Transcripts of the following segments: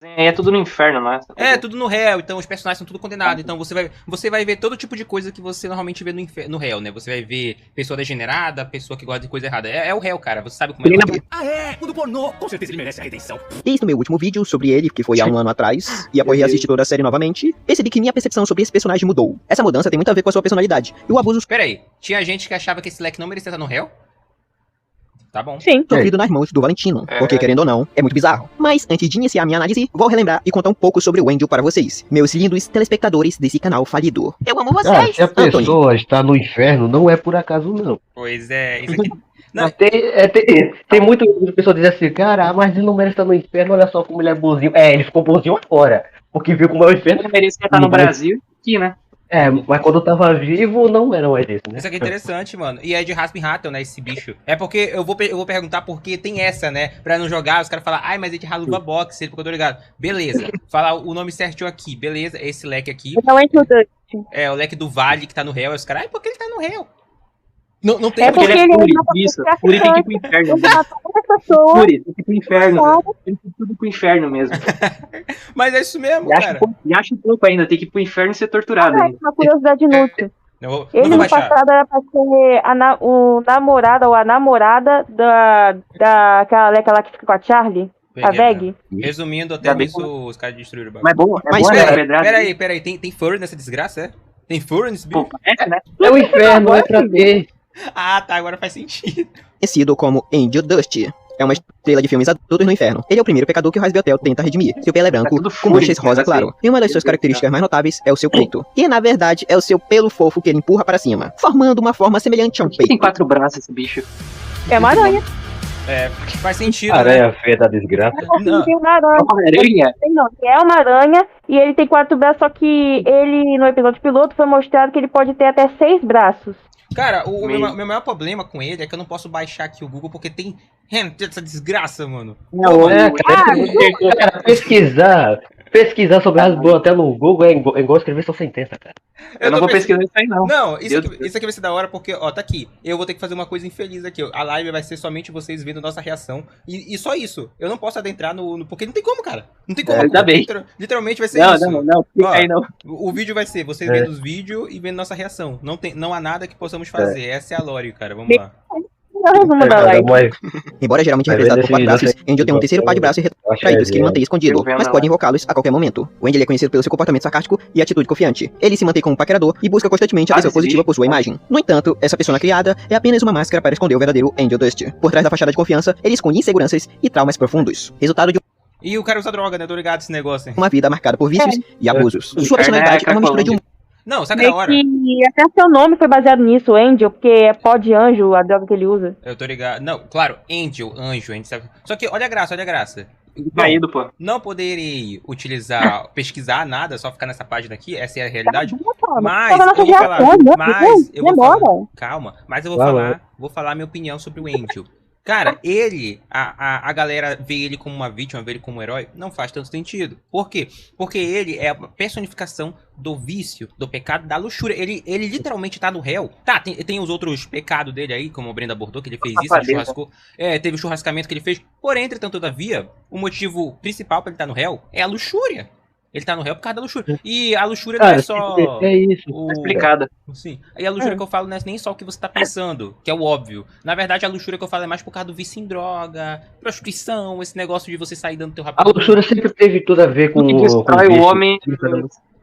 É tudo no inferno, não é? É, tudo no réu, então os personagens são tudo condenados. Então você vai ver todo tipo de coisa que você normalmente vê no réu, né? Você vai ver pessoa degenerada, pessoa que gosta de coisa errada. É o réu, cara. Você sabe como é que é. Ah, é? O do pornô. Com certeza ele merece a redenção. Desde o meu último vídeo sobre ele, que foi há um ano atrás, e após reassistir toda a série novamente, percebi que minha percepção sobre esse personagem mudou. Essa mudança tem muito a ver com a sua personalidade, e o abuso Pera aí, tinha gente que achava que esse leque não merecia estar no réu? Tá bom. Sim. sofrido nas mãos do Valentino, porque querendo ou não, é muito bizarro. Mas antes de iniciar minha análise, vou relembrar e contar um pouco sobre o Angel para vocês, meus lindos telespectadores desse canal falido. Eu amo vocês! Cara, se a pessoa está no inferno, não é por acaso, não. Pois é, isso aqui... Não, Mas tem muito pessoa dizer assim, cara, mas ele não merece estar no inferno, olha só como ele é bonzinho. É, ele ficou bonzinho agora, porque viu como é o inferno. Ele merecia estar no Brasil aqui, né? É, mas quando eu tava vivo, não era mais isso, né? isso aqui é interessante, mano. E é de Rasp Rattle, né, esse bicho. É porque eu vou perguntar porque tem essa, né? Pra não jogar, os caras falam, ai, mas é de Haluva Box, porque eu tô ligado. Beleza, falar o nome certinho aqui, beleza, esse leque aqui. Não é importante. É, o leque do Vale que tá no réu, os caras, ai, por que ele tá no réu? Não tem É Porque ele é porque ele Fury, é uma isso. pessoa Fury tem que ir pro inferno. Ele matou outra pessoa. Fury, tem que ir pro inferno. Velho. Tem que ir tudo pro inferno mesmo. Mas é isso mesmo, cara. E acha pouco ainda, tem que ir pro inferno e ser torturado. É ainda. uma curiosidade inútil. Eu não Ele vou no baixar. passado era pra ser o namorado ou a namorada daquela leca lá que fica com a Charlie, a Peguei, Veg. né? Resumindo, até Tá bem nisso os caras destruíram o bagulho. Mas bom, é Mas bom, né? Peraí, tem furry nessa desgraça, é? Tem furry nesse bicho? Pô, é, né? É o inferno, é pra ver. Ah, tá, agora faz sentido. conhecido como Angel Dust. É uma estrela de filmes adultos no inferno. Ele é o primeiro pecador que o Hasbiotel tenta redimir. Seu pelo é branco, tudo com manchas fúrico, rosa né, claro. assim. E uma das suas características mais notáveis é o seu peito, que na verdade é o seu pelo fofo que ele empurra para cima, formando uma forma semelhante a um Tem peito. 4 braços esse bicho. É uma aranha. É, faz sentido, né? Aranha feia da desgraça. Não. Tem uma aranha. Uma aranha? Não, é uma aranha e ele tem 4 braços, só que ele, no episódio piloto, foi mostrado que ele pode ter até 6 braços. Cara, o meu maior problema com ele é que eu não posso baixar aqui o Google porque tem essa desgraça, mano. Não, É, cara, pesquisar sobre as boas até no Google é igual escrever sua sentença, cara. eu não tô vou pensando- pesquisar isso aí, não. Não, isso Deus aqui, Deus. isso aqui vai ser da hora porque, ó, tá aqui. Eu vou ter que fazer uma coisa infeliz aqui. Ó. A live vai ser somente vocês vendo nossa reação. E só isso. Eu não posso adentrar no. Porque não tem como, cara. Não tem como. Ainda bem. Literalmente vai ser Não, isso. não, Ó, aí não. O vídeo vai ser vocês vendo os vídeos e vendo nossa reação. Não há nada que possamos fazer. Essa é a lore, cara. Vamos lá. É o resumo da live. Embora geralmente Vai ver representado por 4 nesse- braços, Angel tem um terceiro par de braços retraídos que ele mantém escondido, Eu vendo mas lá. pode invocá-los a qualquer momento. O Angel é conhecido pelo seu comportamento sarcástico e atitude confiante. Ele se mantém como paquerador e busca constantemente a atenção esse positiva bicho. por sua imagem. No entanto, essa persona criada é apenas uma máscara para esconder o verdadeiro Angel Dust. Por trás da fachada de confiança, ele esconde inseguranças e traumas profundos. Resultado de E o cara usa droga, né? Tô ligado esse negócio, hein? uma vida marcada por vícios e abusos. Sua Inferno personalidade é é uma mistura de um Não, sabe da hora? E até seu nome foi baseado nisso, Angel, porque é pó de anjo a droga que ele usa. Eu tô ligado. Não, claro, Angel, anjo, a gente sabe. Só que olha a graça, olha a graça. Caído, pô. Não poderei pesquisar nada, só ficar nessa página aqui, essa é a realidade. Mas Tava eu nossa vou falar, reação, né? mas eu vou Demora. falar, calma, mas eu vou Vai falar, lá. vou falar a minha opinião sobre o Angel. Cara, ele, a galera vê ele como uma vítima, vê ele como um herói, não faz tanto sentido. Por quê? Porque ele é a personificação do vício, do pecado, da luxúria. Ele literalmente tá no réu. Tá, tem os outros pecados dele aí, como o Brenda abordou, que ele fez isso, ele churrascou. Teve o churrascamento que ele fez. Porém, entretanto, todavia, o motivo principal pra ele estar no réu é a luxúria. Ele tá no réu por causa da luxúria. E a luxúria não é Cara, só... é isso. o- Tá explicada. Sim. E a luxúria que eu falo não é nem só o que você tá pensando, que é o óbvio. Na verdade, a luxúria que eu falo é mais por causa do vício em droga, prostituição, esse negócio de você sair dando teu A rapaz. luxúria sempre teve tudo a ver com O que com destrói o vício. homem.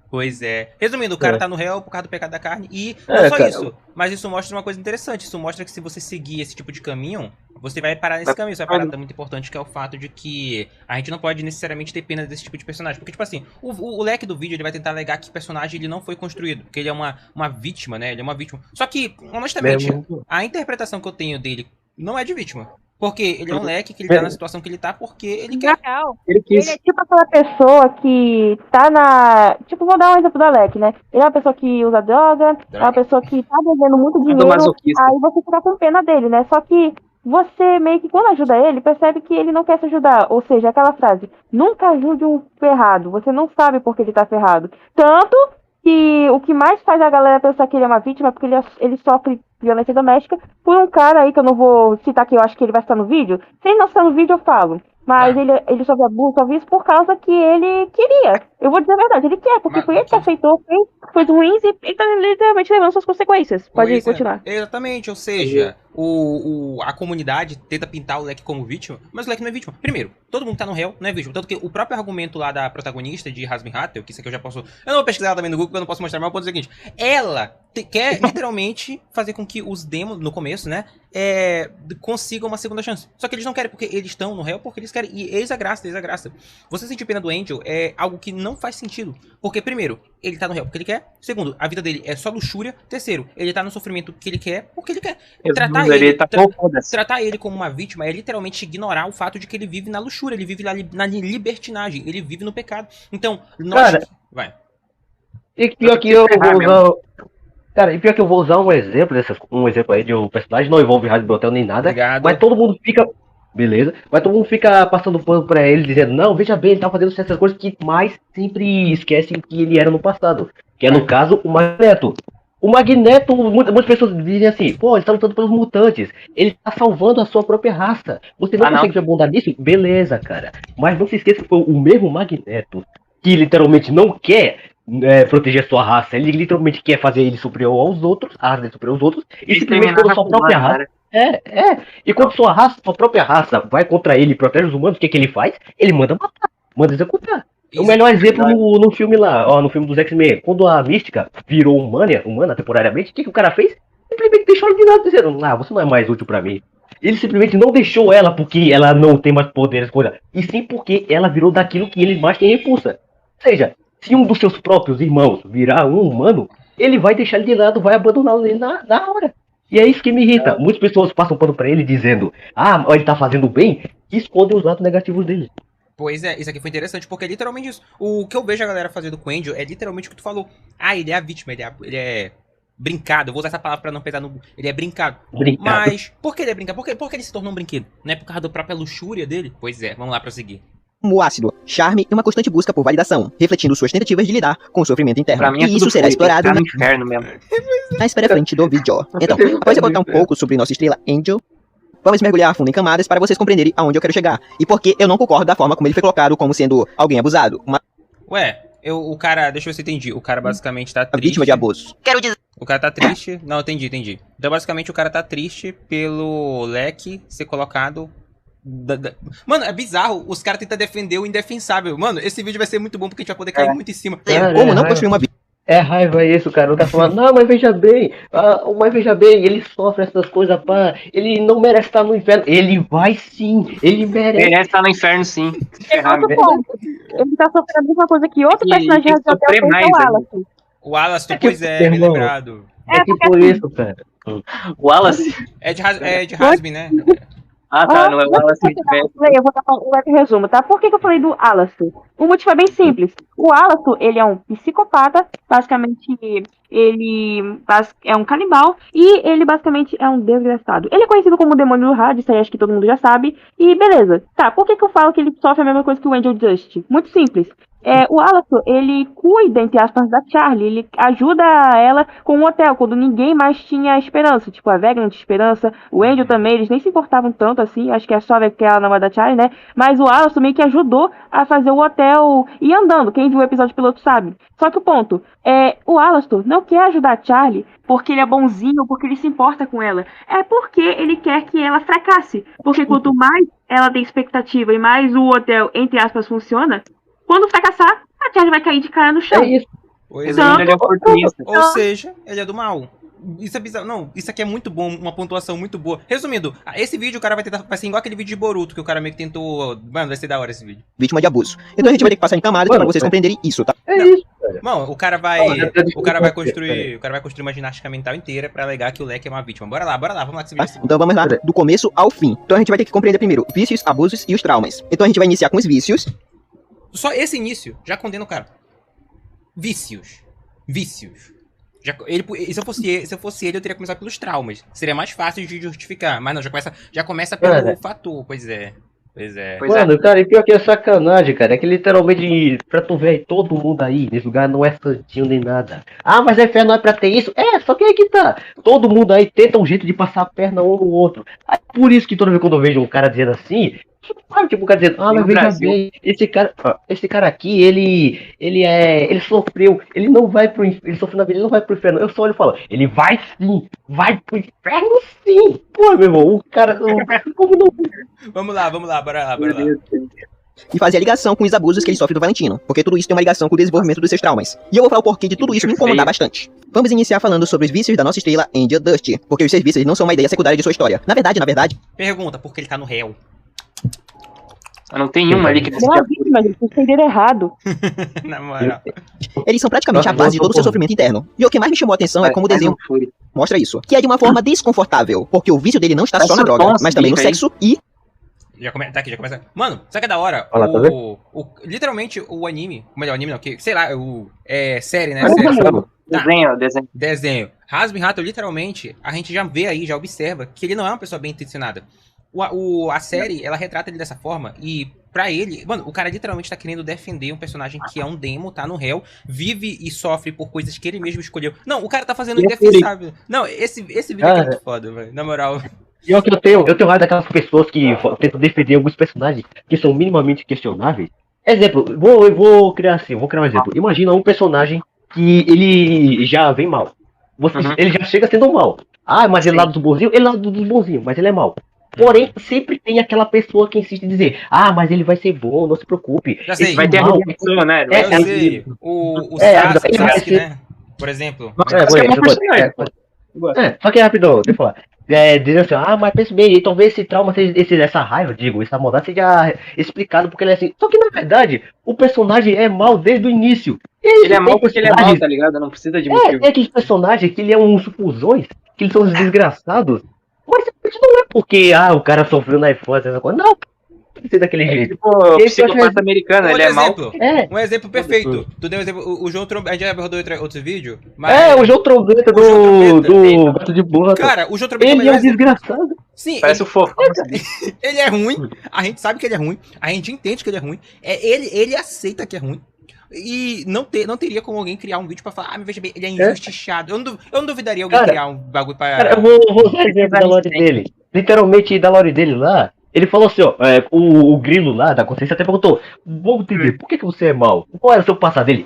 Pois é. Resumindo, o cara É. tá no réu por causa do pecado da carne e É, não só cara. isso, mas isso mostra uma coisa interessante. Isso mostra que se você seguir esse tipo de caminho, você vai parar nesse Vai- caminho. Isso vai parar muito importante, que é o fato de que a gente não pode necessariamente ter pena desse tipo de personagem. Porque, tipo assim, o leque do vídeo ele vai tentar alegar que o personagem ele não foi construído, que ele é uma vítima, né? Ele é uma vítima. Só que, honestamente, Mesmo. a interpretação que eu tenho dele não é de vítima. Porque ele é um leque que ele tá na situação que ele tá porque ele quer. Real. Ele Ele quis. é tipo aquela pessoa que tá na. Tipo, vou dar um exemplo do Alec, né? Ele é uma pessoa que usa droga, é uma pessoa que tá devendo muito dinheiro. masoquista. Aí você fica com pena dele, né? Só que você meio que quando ajuda ele, percebe que ele não quer se ajudar. Ou seja, aquela frase, nunca ajude um ferrado. Você não sabe por que ele tá ferrado. Tanto que o que mais faz a galera pensar que ele é uma vítima é porque ele sofre violência doméstica por um cara aí que eu não vou citar, que eu acho que ele vai estar no vídeo. Se ele não está no vídeo, eu falo. Mas ele só viu isso por causa que ele queria. Eu vou dizer a verdade, ele quer, porque Mas- foi ele que aceitou, fez coisas ruins e ele tá literalmente levando suas consequências. Pode Pois é. continuar. Exatamente, ou seja, a comunidade tenta pintar o Leque como vítima, mas o Leque não é vítima. Primeiro, todo mundo tá no réu, não é vítima. Tanto que o próprio argumento lá da protagonista de Hazbin Hotel, que isso aqui eu já posso... Eu não vou pesquisar ela também no Google, porque eu não posso mostrar, mas o ponto é o seguinte. Ela quer literalmente fazer com que os demos, no começo, né, consigam uma segunda chance. Só que eles não querem, porque eles estão no réu, porque eles querem. E eis a graça, eis a graça. Você sentir pena do Angel é algo que não faz sentido. Porque, primeiro, ele tá no réu porque ele quer. Segundo, a vida dele é só luxúria. Terceiro, ele tá no sofrimento que ele quer porque ele quer. Tratar ele como uma vítima é literalmente ignorar o fato de que ele vive na luxúria, ele vive na libertinagem, ele vive no pecado. Então, nós... Cara, vai. E pior que eu vou usar. Cara, e pior que eu vou usar um exemplo aí de um personagem, não envolve Hazbin Hotel nem nada. Obrigado. Mas todo mundo fica. Beleza. Mas todo mundo fica passando pano pra ele, dizendo, não, veja bem, ele tá fazendo certas coisas que mais sempre esquecem que ele era no passado. Que é, no caso, o Magneto. O Magneto, muitas pessoas dizem assim, pô, ele tá lutando pelos mutantes. Ele tá salvando a sua própria raça. Você não consegue ver bondade nisso? Beleza, cara. Mas não se esqueça que foi o mesmo Magneto que literalmente não quer proteger a sua raça. Ele literalmente quer fazer ele superior aos outros, a raça dele superior aos outros, e simplesmente quando sua própria raça. E quando sua própria raça vai contra ele e protege os humanos, o que ele faz? Ele manda matar, manda executar. O melhor exemplo no filme lá, no filme dos X-Men, quando a Mística virou humana temporariamente, o que o cara fez? Simplesmente deixou ela de lado, dizendo, você não é mais útil pra mim. Ele simplesmente não deixou ela porque ela não tem mais poderes, e sim porque ela virou daquilo que ele mais tem repulsa. Ou seja, se um dos seus próprios irmãos virar um humano, ele vai deixar ele de lado, vai abandoná-lo na hora. E é isso que me irrita. Muitas pessoas passam pano pra ele dizendo, ele tá fazendo bem, e escondem os lados negativos dele. Pois é, isso aqui foi interessante, porque é literalmente isso. O que eu vejo a galera fazendo com o Angel é literalmente o que tu falou. Ele é a vítima, ele é brincado. Eu vou usar essa palavra pra não pesar no... Ele é brincado. Mas, por que ele é brincado? Por que ele se tornou um brinquedo? Não é por causa da própria luxúria dele? Pois é, vamos lá prosseguir. Como ácido, charme e uma constante busca por validação, refletindo suas tentativas de lidar com o sofrimento interno. Pra mim é e isso será explorado no inferno mesmo. na esfera frente do vídeo. Então, após eu contar um pouco sobre nossa estrela Angel, vamos mergulhar a fundo em camadas para vocês compreenderem aonde eu quero chegar. E por que eu não concordo da forma como ele foi colocado como sendo alguém abusado. O cara, deixa eu ver se eu entendi. O cara basicamente tá triste. Vítima de abuso. Quero dizer... O cara tá triste. Não, entendi. Então, basicamente, o cara tá triste pelo Leque ser colocado. Mano, é bizarro. Os caras tentam defender o indefensável. Mano, esse vídeo vai ser muito bom porque a gente vai poder cair muito em cima. Como não construir uma vida? É raiva isso, cara. O cara falando, não, mas veja bem, ele sofre essas coisas, pá. Ele não merece estar no inferno. Ele vai sim, ele merece. Ele merece estar no inferno, sim. Ele tá sofrendo a mesma coisa que outro personagem de Hotel fez, é o Wallace. O Wallace, pois é, bem lembrado. É que por isso, cara. O Wallace? É de Hazbin, né? Tá, não é o Wallace. Eu vou dar um leve resumo, tá? Por que eu falei do Wallace? O motivo é bem simples. O Wallace, ele é um psicopata, basicamente ele é um canibal e ele basicamente é um desgraçado. Ele é conhecido como o demônio do rádio, isso aí acho que todo mundo já sabe. E beleza. Tá, por que eu falo que ele sofre a mesma coisa que o Angel Dust? Muito simples. O Wallace, ele cuida, entre aspas, da Charlie, ele ajuda ela com o hotel, quando ninguém mais tinha esperança, tipo, a Vega não tinha esperança, o Angel também, eles nem se importavam tanto assim, acho que é só a Vega que é a namorada da Charlie, né, mas o Wallace também que ajudou a fazer o hotel ir andando, quem viu o episódio piloto sabe. Só que o ponto, o Wallace não quer ajudar a Charlie porque ele é bonzinho, porque ele se importa com ela, é porque ele quer que ela fracasse, porque quanto mais ela tem expectativa e mais o hotel, entre aspas, funciona, quando fracassar, a Charlie vai cair de cara no chão. É isso. Pois ele é oportunista. Ou seja, ele é do mal. Isso é bizarro. Não, isso aqui é muito bom, uma pontuação muito boa. Resumindo, esse vídeo o cara vai ser igual aquele vídeo de Boruto, que o cara meio que tentou... Mano, vai ser da hora esse vídeo. Vítima de abuso. Então a gente vai ter que passar em camadas para vocês compreenderem isso, tá? É isso, cara. Mano, o cara vai construir uma ginástica mental inteira pra alegar que o Leque é uma vítima. Bora lá, vamos lá que esse vídeo. Então vamos lá, do começo ao fim. Então a gente vai ter que compreender primeiro vícios, abusos e os traumas. Então a gente vai iniciar com os vícios. Só esse início já condena o cara. Vícios. Se eu fosse ele, eu teria começado pelos traumas. Seria mais fácil de justificar. Mas não, já começa pelo fator. Pois é. Mano, cara, e pior que é sacanagem, cara. É que literalmente, pra tu ver aí, todo mundo aí nesse lugar não é santinho nem nada. Mas a fé não é pra ter isso? Só que aí que tá. Todo mundo aí tenta um jeito de passar a perna um no outro. Por isso que toda vez quando eu vejo um cara dizendo assim, Sabe, tipo, o cara dizendo, mas No veja Brasil. bem, esse cara aqui, ele sofreu, ele não vai pro inferno, ele sofreu na vida, ele não vai pro inferno. Eu só olho e falo, ele vai sim, vai pro inferno sim. Pô, meu irmão, o cara, como não... Vamos lá, bora lá. Meu Deus. E fazer a ligação com os abusos que ele sofre do Valentino, porque tudo isso tem uma ligação com o desenvolvimento dos seus traumas. E eu vou falar o porquê de tudo isso me incomodar bastante. Vamos iniciar falando sobre os vícios da nossa estrela Angel Dust, porque os seus vícios não são uma ideia secundária de sua história. Na verdade, Pergunta, por que ele tá no réu? Só não tem uma ali que Ele é uma vítima, gente. Vocês entenderam errado. Na moral. eles são praticamente a Nossa, base de todo o seu porra. sofrimento interno. E o que mais me chamou a atenção é como o desenho Foi. mostra isso, que é de uma forma desconfortável, porque o vício dele não está só na Essa droga, nossa mas também no dica aí. sexo e Tá aqui, já começa. Mano, sabe o que é da hora? Olha lá, tá Literalmente, o anime, o melhor anime não, que, sei lá, série, né? Mas Série. não, Desenho. Desenho. Hasbin Hathor, literalmente, a gente já vê aí, já observa que ele não é uma pessoa bem intencionada. A série, ela retrata ele dessa forma e pra ele, mano, o cara literalmente tá querendo defender um personagem que é um demo, tá no réu, vive e sofre por coisas que ele mesmo escolheu. Não, o cara tá fazendo o indefensável. Não, esse vídeo aqui é muito foda, velho, na moral. Pior que eu tenho raiva daquelas pessoas que tentam defender alguns personagens que são minimamente questionáveis. Exemplo, eu vou criar um exemplo. Imagina um personagem que ele já vem mal. Ele já chega sendo mal. Mas ele é lado do bonzinho? Ele é lado do bonzinho, mas ele é mal. Porém, sempre tem aquela pessoa que insiste em dizer, mas ele vai ser bom, não se preocupe. Já sei. Esse Vai ter a mal- redenção, né? É, Eu sei, o Sasuke, né? Por exemplo. Só que rapidão, deixa eu falar. Dizendo assim, mas pensa bem, talvez esse trauma, essa raiva, essa maldade seja explicado porque ele é assim. Só que na verdade, o personagem é mal desde o início. Ele é mal porque ele é mal, tá ligado? Não precisa de motivo. Tem aqueles personagens que ele é um supusões, que eles são os desgraçados. Mas isso não é porque, o cara sofreu na infância, essa coisa. Não, tem que ser daquele jeito. Tipo, Esse psicopata americano, ele é mal. exemplo. É. Um exemplo perfeito. Tu deu um exemplo. O João Trombeta. A gente já abordou outro vídeo. Mas... O João Trombeta O João Trombeta, do Gato de Boa. Cara, o João Trombeta Ele é um desgraçado. Sim, Parece o fofo. ele é ruim. A gente sabe que ele é ruim. A gente entende que ele é ruim. Ele aceita que é ruim. E não teria como alguém criar um vídeo pra falar, me veja bem, ele é injustiçado. Eu não duvidaria alguém criar um bagulho pra... Cara, eu vou usar o exemplo da lore dele. Literalmente, da lore dele lá, ele falou assim, o grilo lá da consciência até perguntou, vamos entender, por que você é mau? Qual era o seu passado dele?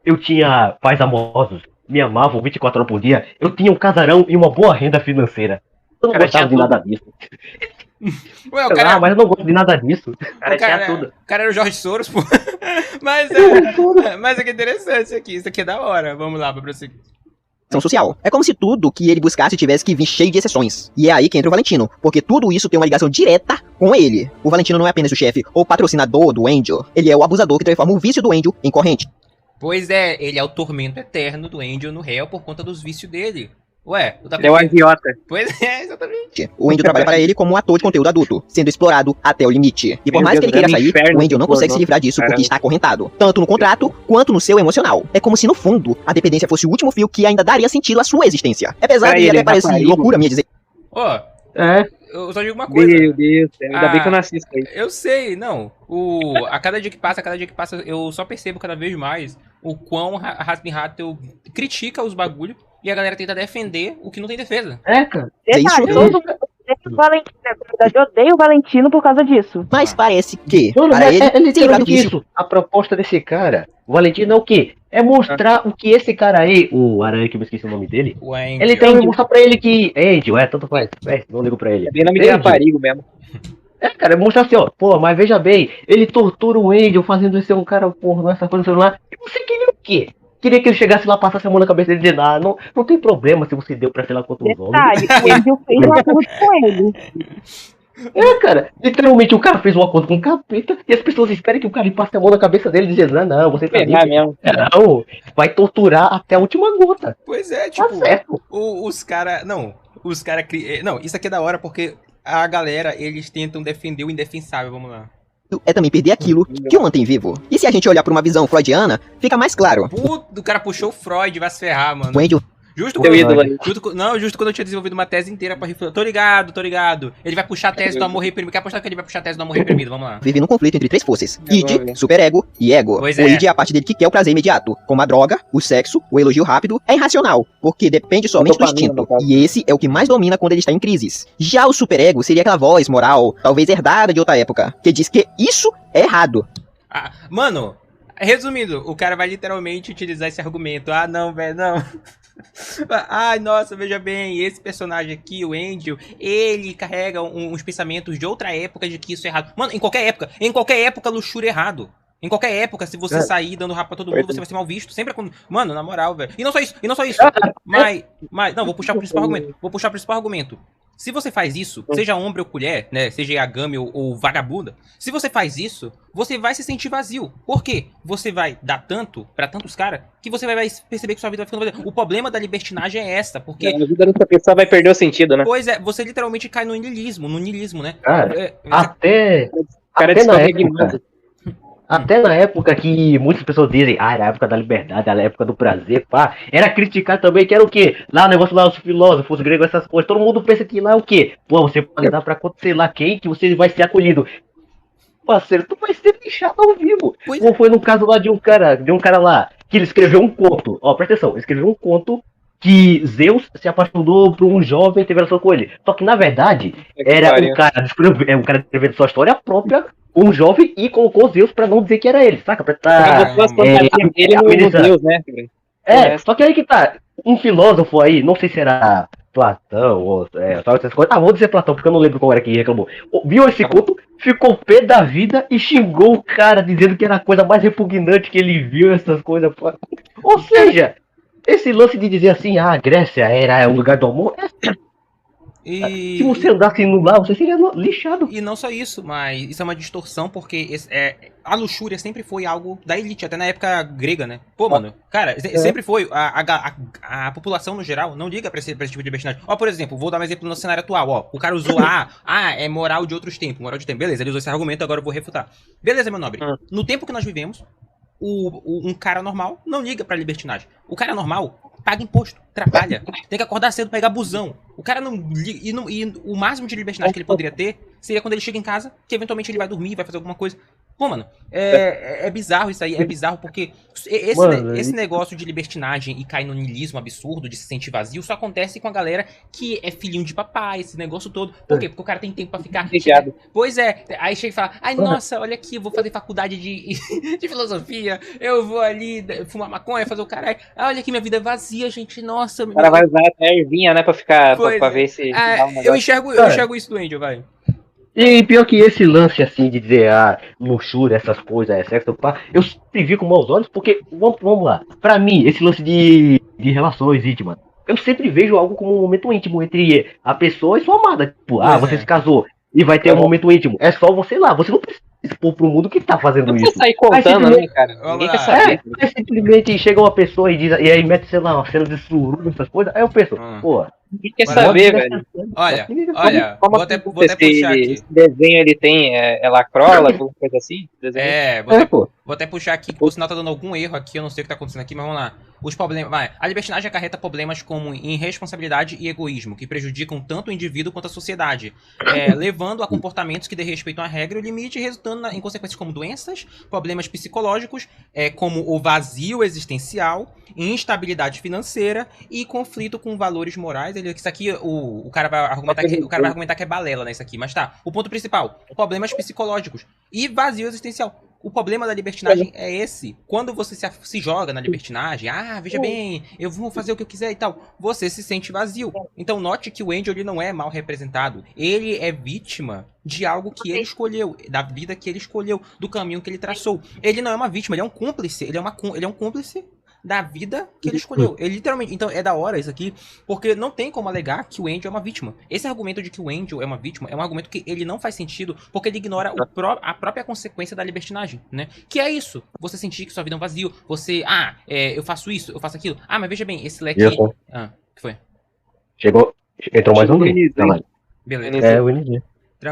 Eu tinha pais amorosos, me amavam 24 horas por dia, eu tinha um casarão e uma boa renda financeira. Eu não Cara, gostava de tinha nada disso. Ué, o cara, Mas eu não gosto de nada disso. Cara, tinha tudo. o cara era o Jorge Soros, pô. Mas é que é interessante isso aqui é da hora. Vamos lá, pra prosseguir. social. É como se tudo que ele buscasse tivesse que vir cheio de exceções. E é aí que entra o Valentino, porque tudo isso tem uma ligação direta com ele. O Valentino não é apenas o chefe ou patrocinador do Angel, ele é o abusador que transforma o vício do Angel em corrente. Pois é, ele é o tormento eterno do Angel no réu por conta dos vícios dele. Ué, tu tá Ele é o agiota. Pois é, exatamente. O Angel trabalha para ele como um ator de conteúdo adulto, sendo explorado até o limite. E por Meu mais que Deus, ele queira é um sair, inferno o Angel não de consegue pornô. se livrar disso porque Caramba. está acorrentado, tanto no contrato quanto no seu emocional. É como se no fundo a dependência fosse o último fio que ainda daria sentido à sua existência. É pesado Peraí, e ele até é parece rapariga? loucura minha dizer. Ó, É. eu só digo uma coisa. Meu Deus, ainda bem que eu não assisto aí. Eu sei, não. A cada dia que passa, eu só percebo cada vez mais o quão a Hasbin Hathor critica os bagulhos e a galera tenta defender o que não tem defesa. Cara. É isso. Detalhe, todo mundo odeia o Valentino. Na verdade, eu odeio o Valentino por causa disso. Mas parece que, Mano, para ele, é se livrar do literalmente vício. isso. A proposta desse cara, o Valentino, é o quê? É mostrar o que esse cara aí, o aranha que eu me esqueci o nome dele, O Angel. ele tem que mostrar pra ele que. Angel, tanto faz. Não ligo pra ele. É bem nome de Angel. raparigo mesmo. Cara, é mostrar assim, ó, mas veja bem, ele tortura o Angel fazendo ele ser um cara pornô, essa coisa no celular. E você queria o quê? Queria que ele chegasse lá, passasse a mão na cabeça dele e dizendo, não tem problema se você deu pra sei lá quantos homens. Detalhe, o Angel fez um acordo com ele. Cara, literalmente o cara fez um acordo com o capeta e as pessoas esperam que o cara passe a mão na cabeça dele dizendo, não, você tá Pegar livre. mesmo. Não, vai torturar até a última gota. Pois é, Tá tipo, certo. os caras. Não, os caras. Não, isso aqui é da hora porque a galera, eles tentam defender o indefensável, vamos lá. É também perder aquilo que o mantém vivo. E se a gente olhar por uma visão freudiana, fica mais claro. Puto, o cara puxou o Freud, vai se ferrar, mano. O Angel Justo Teu quando, ídolo aí. justo quando eu tinha desenvolvido uma tese inteira pra refletir. Tô ligado. Ele vai puxar a tese do amor reprimido. Quer apostar que ele vai puxar a tese do amor reprimido? Vamos lá. Vive num conflito entre três forças: Vamos id, ver. superego e ego. Pois O é. id é a parte dele que quer o prazer imediato, como a droga, o sexo, o elogio rápido, é irracional, porque depende somente do Dopamina, no instinto, caso. e esse é o que mais domina quando ele está em crises. Já o superego seria aquela voz moral, talvez herdada de outra época, que diz que isso é errado. Ah, mano, resumindo, o cara vai literalmente utilizar esse argumento. Ah, não, velho, não. Ai, nossa, veja bem, esse personagem aqui, o Angel, ele carrega uns pensamentos de outra época de que isso é errado. Mano, em qualquer época, luxúria é errado. Em qualquer época, se você sair dando rapa pra todo mundo, você vai ser mal visto. Sempre mano, na moral, velho. E não só isso. Mas, não, vou puxar o principal argumento. Se você faz isso, seja homem ou mulher, né, seja Yagami ou vagabunda, se você faz isso, você vai se sentir vazio. Por quê? Você vai dar tanto pra tantos caras que você vai perceber que sua vida vai ficando vazia. O problema da libertinagem é essa, porque... A vida dessa pessoa vai perder o sentido, né? Pois é, você literalmente cai no niilismo, né? Cara, até O cara Até na descarrega época. muito. Até na época que muitas pessoas dizem, era a época da liberdade, era a época do prazer, pá, era criticar também, que era o quê? Lá o negócio lá, os filósofos, os gregos, essas coisas, todo mundo pensa que lá é o quê? Pô, você pode dar pra acontecer lá quem, que você vai ser acolhido. Parceiro, tu vai ser lixado ao vivo. Pois Como foi no caso lá de um cara lá, que ele escreveu um conto, ó, presta atenção, ele escreveu um conto que Zeus se apaixonou por um jovem e teve relação com ele. Só que na verdade, era um cara escrevendo sua história própria, um jovem, e colocou Zeus pra não dizer que era ele, saca? Pra tá, Botou as fantasias dele no amenizar. Deus, né? Só que aí que tá, um filósofo aí, não sei se era Platão ou tal, essas coisas. Ah, vou dizer Platão, porque eu não lembro qual era que reclamou. Viu esse conto, ficou pé da vida e xingou o cara, dizendo que era a coisa mais repugnante que ele viu, essas coisas. Ou seja, esse lance de dizer assim, a Grécia era um lugar do amor, se você andasse no lá, você seria lixado. E não só isso, mas isso é uma distorção, porque a luxúria sempre foi algo da elite, até na época grega, né? Pô, mano, cara, sempre foi. A população, no geral, não liga pra esse tipo de libertinagem. Ó, por exemplo, vou dar um exemplo no cenário atual, ó. O cara usou, é moral de outros tempos, moral de tempo. Beleza, ele usou esse argumento, agora eu vou refutar. Beleza, meu nobre. No tempo que nós vivemos, um cara normal não liga pra libertinagem. O cara normal paga imposto, trabalha, tem que acordar cedo pra pegar busão. O cara não liga. E o máximo de libertinagem que ele poderia ter seria quando ele chega em casa, que eventualmente ele vai dormir, vai fazer alguma coisa. Pô, mano, é bizarro isso aí, é bizarro porque esse negócio de libertinagem e cair no niilismo absurdo, de se sentir vazio, só acontece com a galera que é filhinho de papai, esse negócio todo. Por quê? Porque o cara tem tempo pra ficar... Pois é, aí chega e fala, nossa, olha aqui, eu vou fazer faculdade de filosofia, eu vou ali fumar maconha, fazer o caralho, olha aqui, minha vida é vazia, gente, nossa... O cara vai usar até a ervinha, né, pra ficar, pra ver se dá um negócio. Eu enxergo isso do Angel, vai. E pior que esse lance assim de dizer, luxúria, essas coisas, sexo, pá, eu sempre vi com maus olhos, porque, vamos lá, pra mim, esse lance de relações íntimas, eu sempre vejo algo como um momento íntimo entre a pessoa e sua amada. Tipo, você se casou e vai ter um momento íntimo, é só você lá, você não precisa expor pro mundo que tá fazendo Não isso. precisa sair contando, né, cara? Ninguém quer saber. Aí simplesmente chega uma pessoa e aí mete, sei lá, uma cena de sururu, essas coisas, aí eu penso, pô... Ninguém quer saber, velho. Olha, Como vou até puxar aqui. Esse desenho ele tem, lacrola, alguma coisa assim? Desenho. Vou até puxar aqui, que o sinal tá dando algum erro aqui, eu não sei o que tá acontecendo aqui, mas vamos lá. Os problemas, a libertinagem acarreta problemas como irresponsabilidade e egoísmo, que prejudicam tanto o indivíduo quanto a sociedade, levando a comportamentos que desrespeitam a regra e o limite, resultando em consequências como doenças, problemas psicológicos, como o vazio existencial, instabilidade financeira e conflito com valores morais. Isso aqui, o cara vai argumentar que é balela, né, isso aqui, mas tá. O ponto principal, problemas psicológicos e vazio existencial. O problema da libertinagem é esse. Quando você se joga na libertinagem, veja bem, eu vou fazer o que eu quiser e tal, você se sente vazio. Então note que o Angel ele não é mal representado. Ele é vítima de algo que ele escolheu, da vida que ele escolheu, do caminho que ele traçou. Ele não é uma vítima, ele é um cúmplice. Ele é um cúmplice da vida que ele escolheu. Ele literalmente... Então é da hora isso aqui, porque não tem como alegar que o Angel é uma vítima. Esse argumento de que o Angel é uma vítima é um argumento que ele não faz sentido, porque ele ignora a própria consequência da libertinagem, né? Que é isso. Você sentir que sua vida é um vazio. Você... eu faço isso, eu faço aquilo. Mas veja bem, esse leque... O que foi? Entrou mais um gay. Beleza. O NG.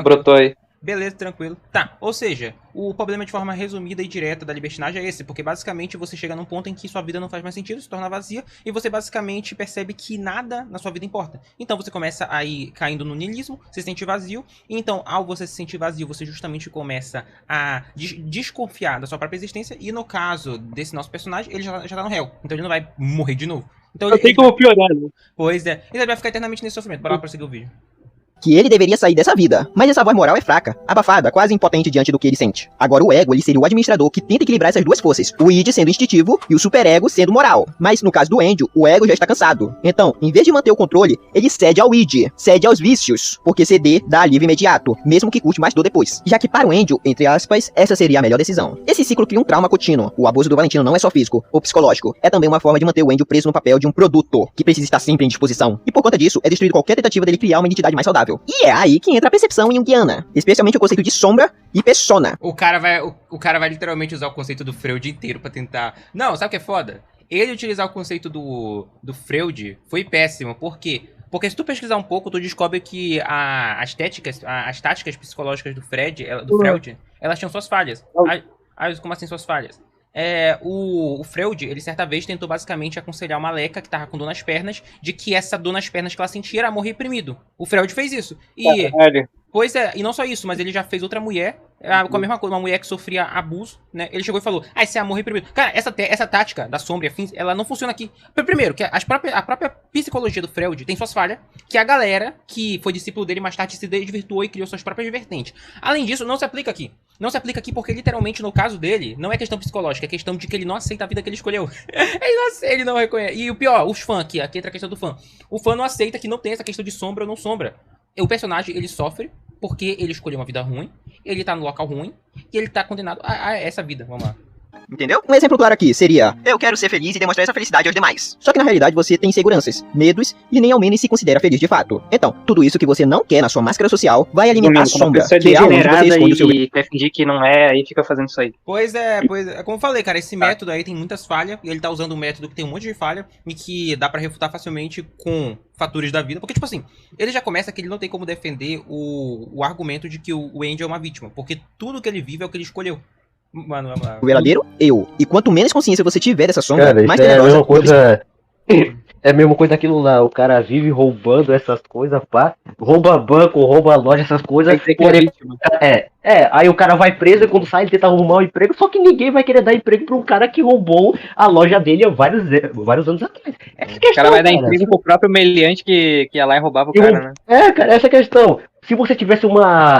Brotou aí. Beleza, tranquilo. Tá, ou seja, o problema de forma resumida e direta da libertinagem é esse, porque basicamente você chega num ponto em que sua vida não faz mais sentido, se torna vazia, e você basicamente percebe que nada na sua vida importa. Então você começa a ir caindo no niilismo, se sente vazio, e então ao você se sentir vazio, você justamente começa a desconfiar da sua própria existência, e no caso desse nosso personagem, ele já tá no réu, então ele não vai morrer de novo. Então Eu tenho como piorar, né? Pois é, ele vai ficar eternamente nesse sofrimento. Bora lá prosseguir o vídeo. Que ele deveria sair dessa vida, mas essa voz moral é fraca, abafada, quase impotente diante do que ele sente. Agora o ego, ele seria o administrador que tenta equilibrar essas duas forças, o id sendo instintivo e o superego sendo moral. Mas no caso do Angel, o ego já está cansado. Então, em vez de manter o controle, ele cede ao id, cede aos vícios, porque ceder dá alívio imediato, mesmo que custe mais dor depois. Já que para o Angel, entre aspas, essa seria a melhor decisão. Esse ciclo cria um trauma contínuo. O abuso do Valentino não é só físico ou psicológico, é também uma forma de manter o Angel preso no papel de um produto, que precisa estar sempre em disposição. E por conta disso, é destruído qualquer tentativa dele criar uma identidade mais saudável. E é aí que entra a percepção junguiana, especialmente o conceito de sombra e persona. O cara vai literalmente usar o conceito do Freud inteiro pra tentar... Não, sabe o que é foda? Ele utilizar o conceito do Freud foi péssimo. Por quê? Porque se tu pesquisar um pouco, tu descobre que as táticas psicológicas do Freud, elas tinham suas falhas. Como assim suas falhas? O Freud, ele certa vez tentou basicamente aconselhar uma Leca que tava com dor nas pernas, de que essa dor nas pernas que ela sentia era amor reprimido. O Freud fez isso. E, pois é, e não só isso, mas ele já fez outra mulher, com a mesma coisa, uma mulher que sofria abuso, né? Ele chegou e falou, isso é amor reprimido. Cara, essa tática da sombra e afins, ela não funciona aqui. Primeiro, que a própria psicologia do Freud tem suas falhas, que a galera que foi discípulo dele mais tarde se desvirtuou e criou suas próprias vertentes. Além disso, não se aplica aqui. Não se aplica aqui porque, literalmente, no caso dele, não é questão psicológica, é questão de que ele não aceita a vida que ele escolheu. Ele não reconhece. E o pior, os fãs aqui entra a questão do fã. O fã não aceita que não tem essa questão de sombra ou não sombra. O personagem, ele sofre porque ele escolheu uma vida ruim, ele tá no local ruim, e ele tá condenado a essa vida. Vamos lá. Entendeu? Um exemplo claro aqui seria: eu quero ser feliz e demonstrar essa felicidade aos demais. Só que na realidade você tem inseguranças, medos e nem ao menos se considera feliz de fato. Então, tudo isso que você não quer na sua máscara social vai alimentar a sombra, que é onde você esconde o seu... e quer fingir que não é, aí fica fazendo isso aí. Pois é, como eu falei, cara, esse método aí tem muitas falhas, e ele tá usando um método que tem um monte de falha, e que dá pra refutar facilmente com fatores da vida, porque, tipo assim, ele já começa que ele não tem como defender o argumento de que o Angel é uma vítima, porque tudo que ele vive é o que ele escolheu. Mano, vamos lá. O verdadeiro eu. E quanto menos consciência você tiver dessa sombra, Cara, mais isso é a tenebrosa... mesma coisa. É a mesma coisa daquilo lá. O cara vive roubando essas coisas, pá. Rouba banco, rouba loja, essas coisas. Porém, aí o cara vai preso e quando sai ele tenta arrumar um emprego. Só que ninguém vai querer dar emprego pra um cara que roubou a loja dele há vários anos atrás. Essa questão, o cara vai dar emprego pro próprio meliante que ia lá e roubava o cara, né? Cara, essa questão. Se você tivesse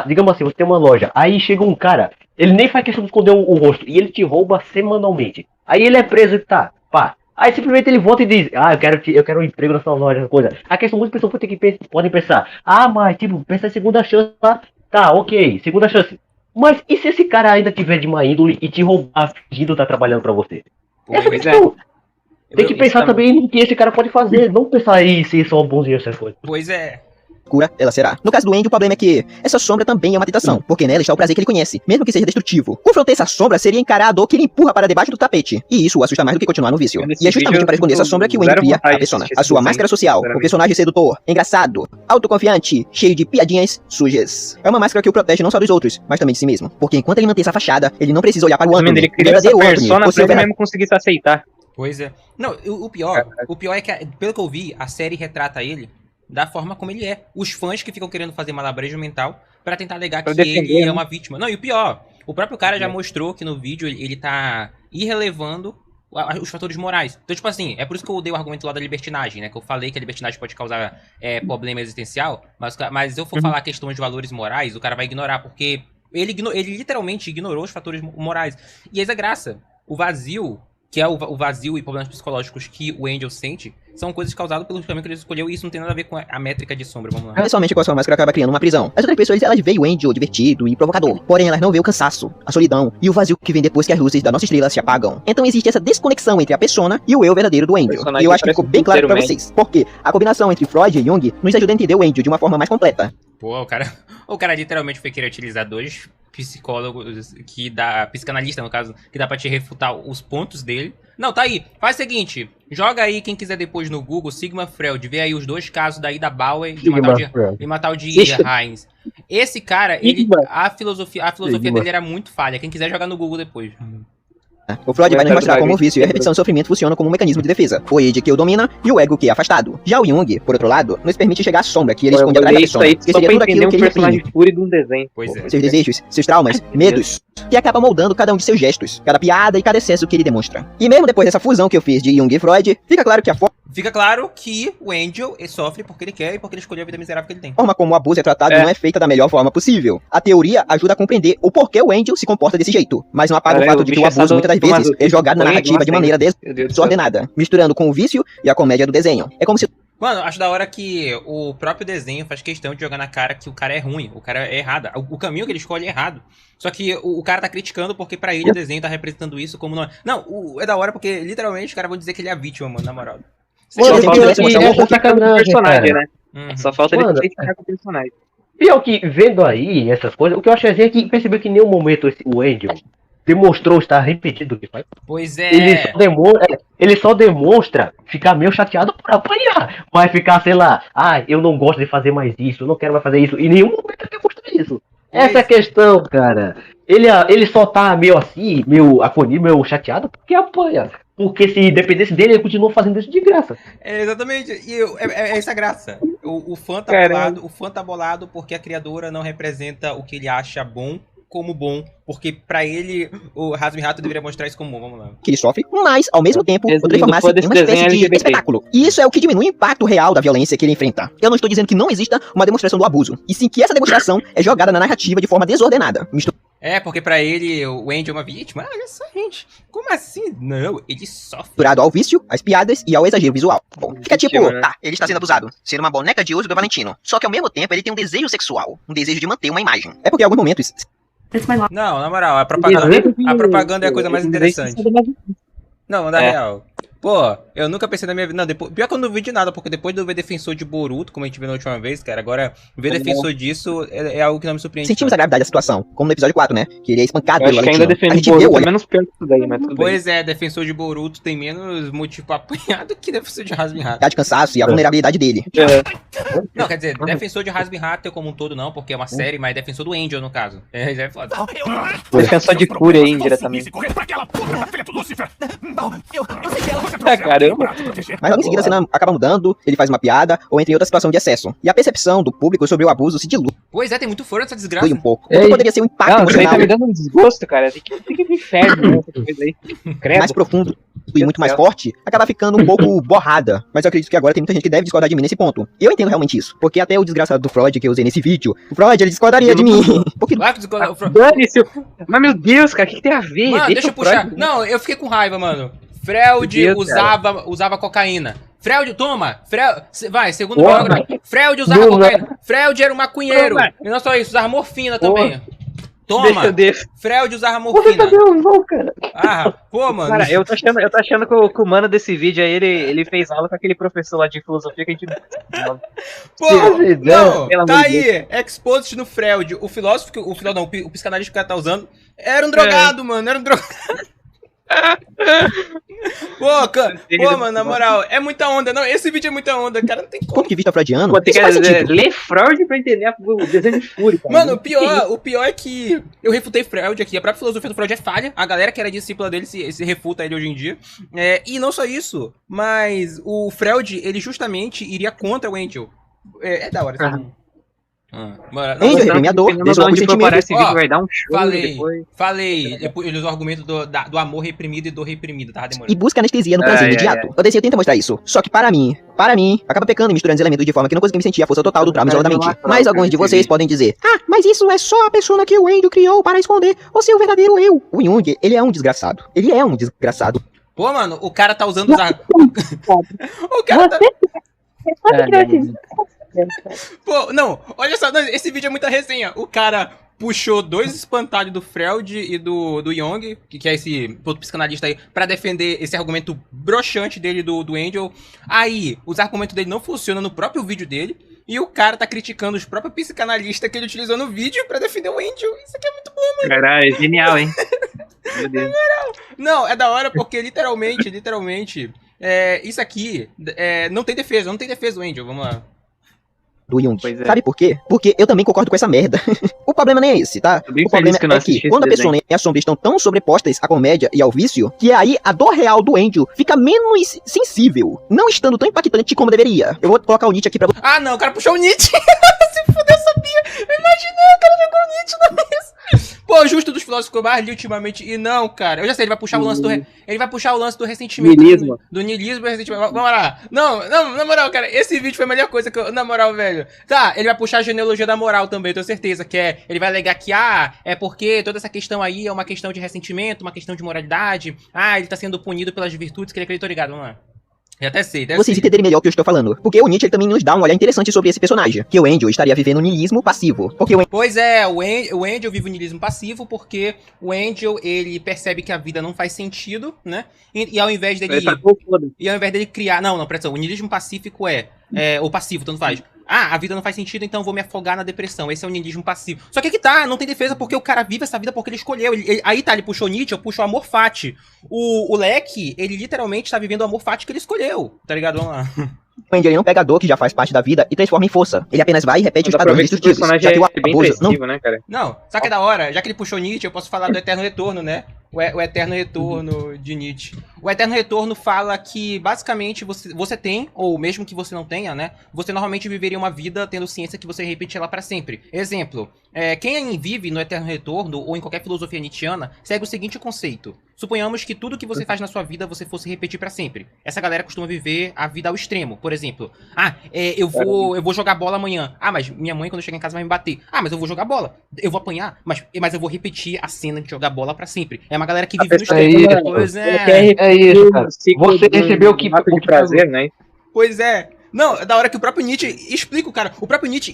digamos assim, você tem uma loja, aí chega um cara, ele nem faz questão de esconder o rosto, e ele te rouba semanalmente. Aí ele é preso e tá, pá. Aí simplesmente ele volta e diz, eu quero um emprego na sua loja, essa coisa. A questão, muitas pessoas podem pensar, mas tipo, pensa em segunda chance, tá, ok, segunda chance. Mas e se esse cara ainda tiver de má índole e te roubar fingindo estar trabalhando pra você? Essa questão. Tem que pensar também no que esse cara pode fazer, não pensar em ser só bonzinho essas coisas. Pois é. Cura, ela será. No caso do Andy, o problema é que essa sombra também é uma tentação, porque nela está o prazer que ele conhece, mesmo que seja destrutivo. Confrontar essa sombra seria encarar a dor que ele empurra para debaixo do tapete, e isso o assusta mais do que continuar no vício. E é justamente para esconder essa sombra que o Andy cria a persona, a sua máscara social, o personagem sedutor, engraçado, autoconfiante, cheio de piadinhas sujas. É uma máscara que o protege não só dos outros, mas também de si mesmo, porque enquanto ele mantém essa fachada, ele não precisa olhar para o Anthony, o verdadeiro Anthony, pra ele mesmo conseguir se aceitar. Pois é. Não, o pior é que, pelo que eu vi, a série retrata ele da forma como ele é. Os fãs que ficam querendo fazer malabarismo mental pra tentar alegar que ele é uma vítima. Não, e o pior, o próprio cara já mostrou que no vídeo ele tá irrelevando os fatores morais. Então, tipo assim, é por isso que eu dei o argumento lá da libertinagem, né? Que eu falei que a libertinagem pode causar problema existencial, mas se eu for falar questões de valores morais, o cara vai ignorar, porque ele literalmente ignorou os fatores morais. E essa é a graça. O vazio, que é o vazio e problemas psicológicos que o Angel sente, são coisas causadas pelo caminho que ele escolheu, e isso não tem nada a ver com a métrica de sombra, vamos lá. Pessoalmente, com a sua máscara acaba criando uma prisão. As outras pessoas, elas veem o Angel divertido e provocador, porém elas não veem o cansaço, a solidão e o vazio que vem depois que as luzes da nossa estrela se apagam. Então existe essa desconexão entre a persona e o eu verdadeiro do Angel. E eu acho que ficou bem claro pra vocês, porque a combinação entre Freud e Jung nos ajuda a entender o Angel de uma forma mais completa. Pô, o cara literalmente foi querer utilizar dois psicólogos que dá, psicanalista no caso, que dá pra te refutar os pontos dele. Não, tá aí. Faz o seguinte, joga aí quem quiser depois no Google, Sigmund Freud, vê aí os dois casos daí da Bauer e matar o de Heinz. Esse cara, ele, a filosofia dele era muito falha. Quem quiser jogar no Google depois. O Freud vai nos mostrar como o vício e a repetição do sofrimento funcionam como um mecanismo de defesa. O id que o domina e o ego que é afastado. Já o Jung, por outro lado, nos permite chegar à sombra que ele esconde atrás da persona, que seria tudo aquilo que ele reprime. De um desenho. Pois é. Seus desejos, seus traumas, medos, que acabam moldando cada um de seus gestos, cada piada e cada excesso que ele demonstra. E mesmo depois dessa fusão que eu fiz de Jung e Freud, fica claro que a Fica claro que o Angel sofre porque ele quer e porque ele escolheu a vida miserável que ele tem. forma como o abuso é tratado não é feita da melhor forma possível. A teoria ajuda a compreender o porquê o Angel se comporta desse jeito, mas não apaga o fato de que o abuso muitas das vezes é jogado na narrativa de maneira desordenada, misturando com o vício e a comédia do desenho. É como se Mano, acho da hora que o próprio desenho faz questão de jogar na cara que o cara é ruim, o cara é errado. O caminho que ele escolhe é errado. Só que o cara tá criticando porque pra ele o desenho tá representando isso como não é. Não, é da hora porque literalmente os caras vão dizer que ele é a vítima, mano, na moral. Mano, Só falta ele pior que se essa sacanagem, personagem, cara. né? Só falta ele Mano, se identificar com o personagem. Pior que, vendo aí essas coisas, o que eu achei é que percebeu que em nenhum momento o Angel demonstrou estar arrependido do que faz. Pois Ele só demonstra ficar meio chateado por apanhar. Vai ficar, sei lá, eu não gosto de fazer mais isso, eu não quero mais fazer isso. Em nenhum momento ele demonstra isso. Essa é a questão, cara. Ele só tá meio assim, meio aconido, meio chateado porque apanha. Porque se dependesse dele, ele continua fazendo isso de graça. É, exatamente. E é essa a graça. O fã tá bolado porque a criadora não representa o que ele acha bom como bom, porque pra ele o Hazbin-Hotta deveria mostrar isso como bom. Vamos lá. que ele sofre, mas, ao mesmo tempo, o transformar-se desse em uma espécie desenho de LGBT. espetáculo. E isso é o que diminui o impacto real da violência que ele enfrenta. Eu não estou dizendo que não exista uma demonstração do abuso, e sim que essa demonstração é jogada na narrativa de forma desordenada, É, porque pra ele o Andy é uma vítima. Olha só, gente. Como assim? Não, ele sofre. misturado ao vício, às piadas e ao exagero visual. Bom, fica tipo, Vítima, né? tá, ele está sendo abusado, sendo uma boneca de uso do Valentino. Só que ao mesmo tempo ele tem um desejo sexual, um desejo de manter uma imagem. É porque em alguns momentos Não, na moral, a propaganda é a coisa mais interessante. Não, na real. Pô, eu nunca pensei na minha vida. Não, pior que eu não vi de nada, porque depois de eu ver Defensor de Boruto, como a gente viu na última vez, cara, agora ver Defensor disso é algo que não me surpreende. sentimos a gravidade da situação, como no episódio 4, né? Que ele é espancado Eu pelo acho que Valentino. ainda A defende gente o vê o Boruto, é olhar menos pior que isso daí, mas tudo bem. Pois é, Defensor de Boruto tem menos motivo pra apanhar do que Defensor de Hazbin-Hotta. de cansaço e a vulnerabilidade dele. Não, quer dizer, Defensor de Hazbin-Hotta como um todo não, porque é uma série, mas Defensor do Angel, no caso. É, já é foda. Defensor de cura aí, indiretamente. Caramba. Mas logo em seguida a cena acaba mudando, ele faz uma piada, ou entra em outra situação de excesso. E a percepção do público sobre o abuso se dilui Pois é, tem muito fora dessa desgraça. um pouco. O que poderia ser um impacto Não, isso aí tá emocional me dando um desgosto, cara. Tem que ir pro inferno, né? Essa coisa aí. Credo. mais profundo e muito mais forte, acaba ficando um pouco borrada. Mas eu acredito que agora tem muita gente que deve discordar de mim nesse ponto. Eu entendo realmente isso, porque até o desgraçado do Freud que eu usei nesse vídeo, o Freud, ele discordaria de mim. Porque Claro que desgosta- o Fro- Dane-se. Mas, meu Deus, cara, o que tem a ver? Mano, deixa eu o puxar. Freud. Não, eu fiquei com raiva, mano. Freud Meu Deus, usava cocaína. Freud, toma! Vai, segundo Porra. parágrafo. Freud usava Não, cocaína. Freud era um maconheiro. Porra. E não só isso, usava morfina Porra. também. Toma! Meu Deus. Freud usava Por que morfina. cadê o João, cara? Ah, pô, mano. Cara, eu tô achando que o mano desse vídeo aí, ele fez aula com aquele professor lá de filosofia que a gente... Pô, não, Pelo tá amor de aí, exposit no Freud. O filósofo, o psicanalista que o cara tá usando, era um drogado, mano, era um drogado. Pô, mano, na moral, é muita onda. Não, esse vídeo é muita onda, cara, não tem do como. ponto de vista freudiano, Pô, tem isso que faz sentido. ler Freud pra entender o desejo de fúria, cara. Mano, o pior é que eu refutei Freud aqui. A própria filosofia do Freud é falha. A galera que era discípula dele se refuta ele hoje em dia. E não só isso, mas o Freud, ele justamente iria contra o Angel. É da hora. Assim. Mano, Angel, reprimiador, desloca o sentimento. Esse vídeo Ó, vai dar um show falei. depois. Depois ele usou o argumento do amor reprimido e do reprimido, tava E demorando. busca anestesia no prazer imediato. O desenho tenta mostrar isso. Só que para mim, acaba pecando e misturando os elementos de forma que não consegui sentir a força total do trauma isoladamente. Mas alguns de vocês podem dizer, mas isso é só a persona que o Angel criou para esconder o seu verdadeiro eu. O Jung, ele é um desgraçado. Ele é um desgraçado. Pô, mano, o cara tá usando os O cara tá... Você sabe que eu tive... Pô, não, olha só, não, esse vídeo é muita resenha. O cara puxou 2 espantalhos do Freud e do Jung, que é esse outro psicanalista aí, pra defender esse argumento broxante dele do Angel. Aí, os argumentos dele não funcionam no próprio vídeo dele. E o cara tá criticando os próprios psicanalistas que ele utilizou no vídeo pra defender o Angel. Isso aqui é muito bom. Caralho, genial, hein? Meu Deus. Não, é da hora porque literalmente, isso aqui não tem defesa do Angel, vamos lá. Do Jung. Pois é. Sabe por quê? Porque eu também concordo com essa merda. O problema nem é esse, tá? Tô bem O problema feliz que eu não é que assisti quando a esse pessoa e a sombra estão tão sobrepostas à comédia e ao vício, que aí a dor real do Angel fica menos sensível, não estando tão impactante como deveria. Eu vou colocar o Nietzsche aqui pra você. Ah, não, o cara puxou o Nietzsche. Se fuder, eu sabia. Eu imaginei, o cara jogou o Nietzsche na mesa. Pô, justo dos filósofos mais ali ultimamente. E não, cara. Eu já sei, ele vai puxar o lance do ele vai puxar o lance do ressentimento. Niilismo. Do niilismo e ressentimento. Vamos lá. Não, na moral, cara. Esse vídeo foi a melhor coisa que eu... Na moral, velho. Tá, ele vai puxar a genealogia da moral também, eu tenho certeza. Que é... Ele vai alegar que, é porque toda essa questão aí é uma questão de ressentimento, uma questão de moralidade. Ele tá sendo punido pelas virtudes que ele acreditou, ligado? Vamos lá. Eu até sei, Vocês entenderem melhor o que eu estou falando. Porque o Nietzsche ele também nos dá um olhar interessante sobre esse personagem. Que o Angel estaria vivendo um niilismo passivo. Porque o Pois é, o Angel vive o niilismo passivo porque o Angel, ele percebe que a vida não faz sentido, né? E ao invés dele... E ao invés dele criar... Não, presta atenção. O niilismo pacífico ou passivo, tanto faz. A vida não faz sentido, então vou me afogar na depressão. Esse é o niilismo passivo. Só que aqui tá, não tem defesa porque o cara vive essa vida porque ele escolheu. Aí tá, ele puxou Nietzsche, eu puxo o amor fati. O Leque, ele literalmente tá vivendo o amor fati que ele escolheu. Tá ligado? Vamos lá. Angel ele não pega a dor que já faz parte da vida e transforma em força. Ele apenas vai e repete os padrões destrutivos. Já que o abuso não... né, cara? Não, só que é da hora, já que ele puxou Nietzsche, eu posso falar do Eterno Retorno, né? O Eterno Retorno de Nietzsche. O Eterno Retorno fala que, basicamente, você tem, ou mesmo que você não tenha, né? Você normalmente viveria uma vida tendo ciência que você repete ela pra sempre. Exemplo, quem vive no Eterno Retorno, ou em qualquer filosofia nietzschiana, segue o seguinte conceito. Suponhamos que tudo que você faz na sua vida, você fosse repetir pra sempre. Essa galera costuma viver a vida ao extremo. Por exemplo, eu vou jogar bola amanhã. Mas minha mãe, quando eu chegar em casa, vai me bater. Mas eu vou jogar bola. Eu vou apanhar, mas eu vou repetir a cena de jogar bola pra sempre. É uma galera que vive no extremo. Pois É isso, cara. Você recebeu o que... de prazer, né? Pois é. Não, é da hora que o próprio Nietzsche explica, cara. O próprio Nietzsche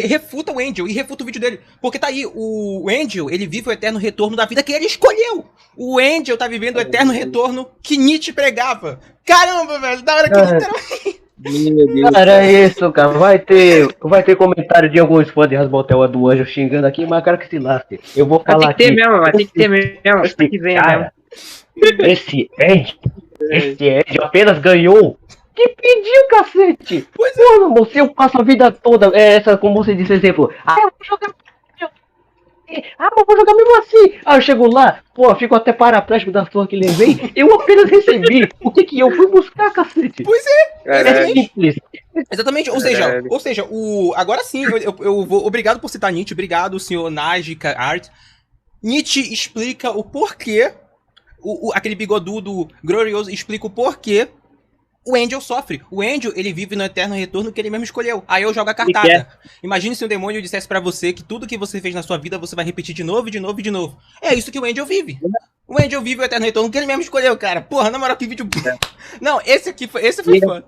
refuta o Angel e refuta o vídeo dele. Porque tá aí, o Angel, ele vive o eterno retorno da vida que ele escolheu. O Angel tá vivendo o eterno retorno que Nietzsche pregava. Caramba, velho, da hora que literalmente... Meu Deus. Cara, é isso, cara. Vai ter comentário de alguns fãs de Rasbotel do Anjo xingando aqui, mas cara que se lasque. Eu vou falar aqui. Tem que ter mesmo. Tem que ver mesmo. Esse Angel apenas ganhou. Que pediu, cacete! Pois é. Mano, você eu passo a vida toda. Como você disse, exemplo. Eu vou jogar. Mas vou jogar mesmo assim. Eu chego lá, fico até paraplégico da flor que levei. Eu apenas recebi. O que eu fui buscar, cacete? Pois é. É simples. Exatamente, ou seja, agora sim, eu vou. Obrigado por citar Nietzsche, obrigado, senhor Nágica Art. Nietzsche explica o porquê. Aquele bigodudo glorioso explica o porquê. O Angel sofre. O Angel, ele vive no eterno retorno que ele mesmo escolheu. Aí eu jogo a cartada. Imagine se um demônio dissesse pra você que tudo que você fez na sua vida, você vai repetir de novo, de novo e de novo. É isso que o Angel vive. O Angel vive o eterno retorno que ele mesmo escolheu, cara. Porra, na moral, que vídeo... Não, esse foi foda.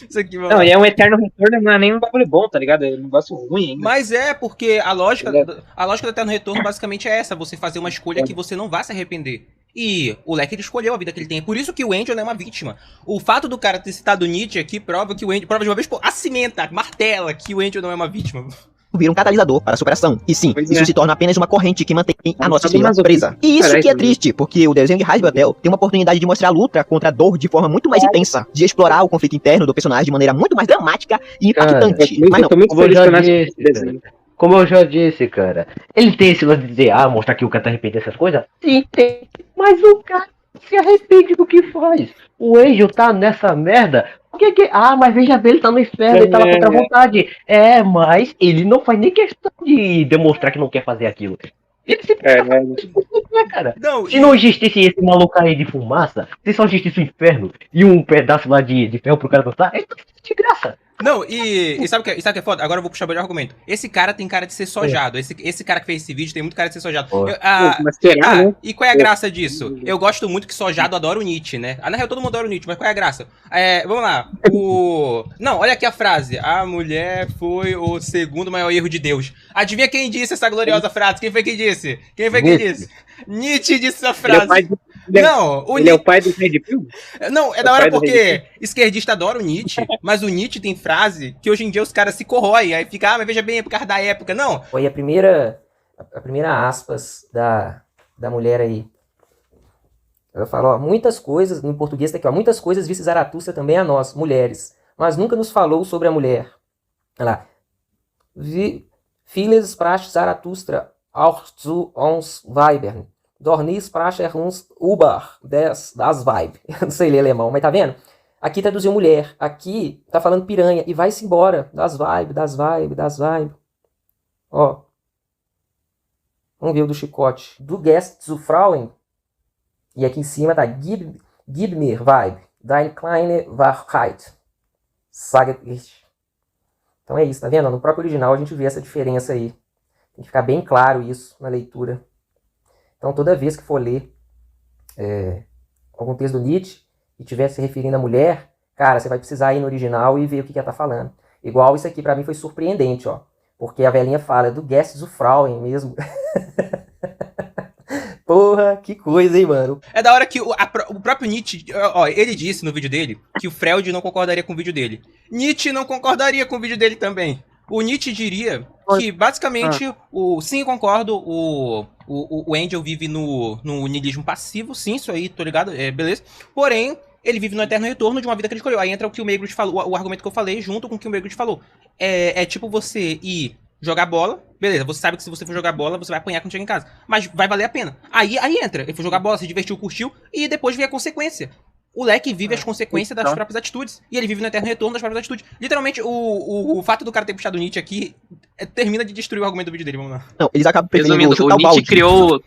Esse aqui, mano. Não, e é um eterno retorno, não é nem um bagulho bom, tá ligado? É um negócio ruim ainda. Mas porque a lógica do eterno retorno basicamente é essa. Você fazer uma escolha que você não vai se arrepender. E o Leque ele escolheu a vida que ele tem. É por isso que o Angel não é uma vítima. O fato do cara ter citado Nietzsche aqui prova que o Angel, prova de uma vez, acimenta, martela que o Angel não é uma vítima. Vira um catalisador para a superação. E sim, Pois isso é. se torna apenas uma corrente que mantém a nossa sabe mais estrela presa. E isso Parece que é mesmo. triste, porque o desenho de Rasbatel tem uma oportunidade de mostrar a luta contra a dor de forma muito mais intensa, de explorar o conflito interno do personagem de maneira muito mais dramática e impactante. Mas não, Tô muito Como eu feliz já que eu não assisti disse, esse desenho. Como eu já disse, cara. Ele tem esse lance de dizer, mostrar que o cara tá arrependido dessas coisas? Sim, tem. Mas o cara se arrepende do que faz. O Angel tá nessa merda. Por que? Mas veja bem, ele tá no inferno, ele tá lá contra a vontade. Mas ele não faz nem questão de demonstrar que não quer fazer aquilo. Ele se cara. Não, Se não existisse esse maluco aí de fumaça, se só existisse o inferno e um pedaço lá de ferro pro cara dançar, é tudo de graça. Não, e sabe o que é foda? Agora eu vou puxar o melhor argumento. Esse cara tem cara de ser sojado. Esse cara que fez esse vídeo tem muito cara de ser sojado. Mas será, né? E qual é a graça disso? Eu gosto muito que sojado adora o Nietzsche, né? Na real, todo mundo adora o Nietzsche, mas qual é a graça? Vamos lá. Não, olha aqui a frase. A mulher foi o segundo maior erro de Deus. Adivinha quem disse essa gloriosa frase? Quem foi que disse? Nietzsche disse essa frase. Não, o Ele é o Nietzsche. pai do Red Pill? Não, é o da hora pai do porque esquerdista adora o Nietzsche, mas o Nietzsche tem frase que hoje em dia os caras se corroem, aí fica, mas veja bem, é por causa da época. Não, Foi a primeira aspas da mulher aí. Ela fala, ó, muitas coisas, em português tá aqui, ó, muitas coisas disse Zaratustra também a nós, mulheres, mas nunca nos falou sobre a mulher. Olha lá. Vieles sprach Zaratustra auch zu uns Weibern. Dornis sprach uns über das Weib. Eu não sei ler alemão, mas tá vendo? Aqui traduziu mulher, aqui tá falando piranha, e vai-se embora. Das Weib, das Weib, das Weib. Ó. Vamos ver o do chicote. Du Gast zu Frauen. E aqui em cima tá Gib mir, Weib, deine kleine Wahrheit. Sage ich. Então é isso, tá vendo? No próprio original a gente vê essa diferença aí. Tem que ficar bem claro isso na leitura. Então toda vez que for ler algum texto do Nietzsche e estiver se referindo à mulher, cara, você vai precisar ir no original e ver o que ela tá falando. Igual isso aqui pra mim foi surpreendente, ó. Porque a velhinha fala do Gast zu Frauen mesmo. Porra, que coisa, hein, mano. é da hora que o próprio Nietzsche, ó, ele disse no vídeo dele que o Freud não concordaria com o vídeo dele. Nietzsche não concordaria com o vídeo dele também. O Nietzsche diria que, basicamente, sim, concordo, o Angel vive no niilismo passivo, sim, isso aí, tô ligado, beleza. Porém, ele vive no eterno retorno de uma vida que ele escolheu. Aí entra o que o Megrod falou, o argumento que eu falei, junto com o que o Megrod falou. É tipo você ir jogar bola, beleza, você sabe que se você for jogar bola, você vai apanhar quando chegar em casa. Mas vai valer a pena. Aí entra, ele foi jogar bola, se divertiu, curtiu, e depois vem a consequência. O Leque vive as consequências das próprias atitudes. E ele vive no eterno retorno das próprias atitudes. Literalmente, o fato do cara ter puxado o Nietzsche aqui termina de destruir o argumento do vídeo dele, vamos lá. Não, eles acabam preferindo Resumindo, chutar o o balde. Nietzsche criou,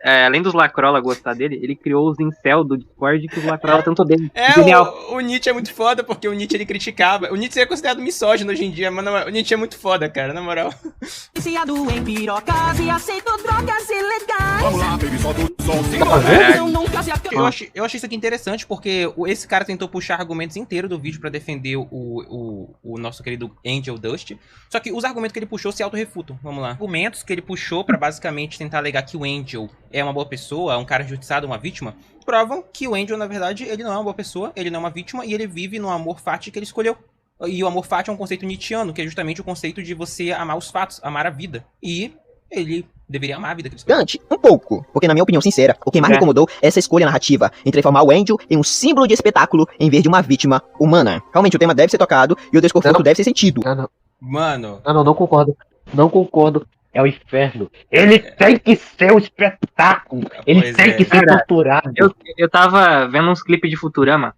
além dos Lacrola gostar dele, ele criou os incel do Discord que os Lacrola tanto dele. Genial. O Nietzsche é muito foda, porque o Nietzsche ele criticava. O Nietzsche é considerado misógino hoje em dia, mas o Nietzsche é muito foda, cara, na moral. Viciado em pirocas e aceito drogas ilegais. Vamos lá, baby, solta o som, sim. Eu nunca se Eu achei isso aqui interessante, porque esse cara tentou puxar argumentos inteiros do vídeo pra defender o nosso querido Angel Dust. Só que os argumentos que ele puxou se autorrefutam. Vamos lá. Argumentos que ele puxou pra basicamente tentar alegar que o Angel é uma boa pessoa, um cara injustiçado, uma vítima, provam que o Angel, na verdade, ele não é uma boa pessoa, ele não é uma vítima e ele vive no amor fati que ele escolheu. E o amor fati é um conceito nietzschiano, que é justamente o conceito de você amar os fatos, amar a vida. E ele deveria amar a vida que ele escolheu. Gigante, um pouco, porque na minha opinião sincera, o que mais me incomodou é essa escolha narrativa entre transformar o Angel em um símbolo de espetáculo em vez de uma vítima humana. Realmente o tema deve ser tocado e o desconforto deve ser sentido. Mano. Não concordo. Não concordo. É o inferno. Ele tem que ser um espetáculo. Ele Pois tem é. que ser torturado. Eu tava vendo uns clipes de Futurama.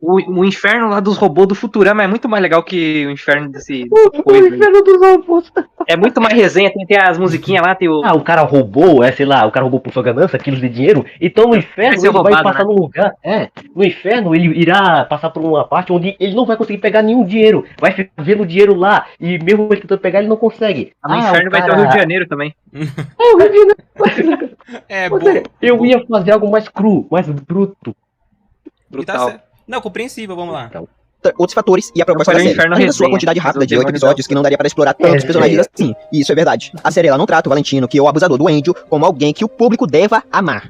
O inferno lá dos robôs do Futurama é muito mais legal que o inferno desse coisa aí. inferno dos robôs. É muito mais resenha, tem as musiquinhas lá, tem o... O cara roubou, sei lá, o cara roubou por sua ganância, quilos de dinheiro. Então no inferno Vai ser ele vai roubado, passar né? num lugar. No inferno ele irá passar por uma parte onde ele não vai conseguir pegar nenhum dinheiro. Vai ficar vendo o dinheiro lá. E mesmo ele tentando pegar, ele não consegue. No inferno vai ter o Rio de Janeiro também. O Rio de Janeiro. Bom. Eu ia fazer algo mais cru, mais bruto. E tá Brutal. certo. Não, compreensível, vamos lá. Outros fatores e a proposta da fazer um série. inferno Além da sua resenha, quantidade mas rápida o de 8 demônio episódios que não daria para explorar tantos personagens assim. E isso é verdade. A série ela não trata o Valentino, que é o abusador do Angel, como alguém que o público deva amar.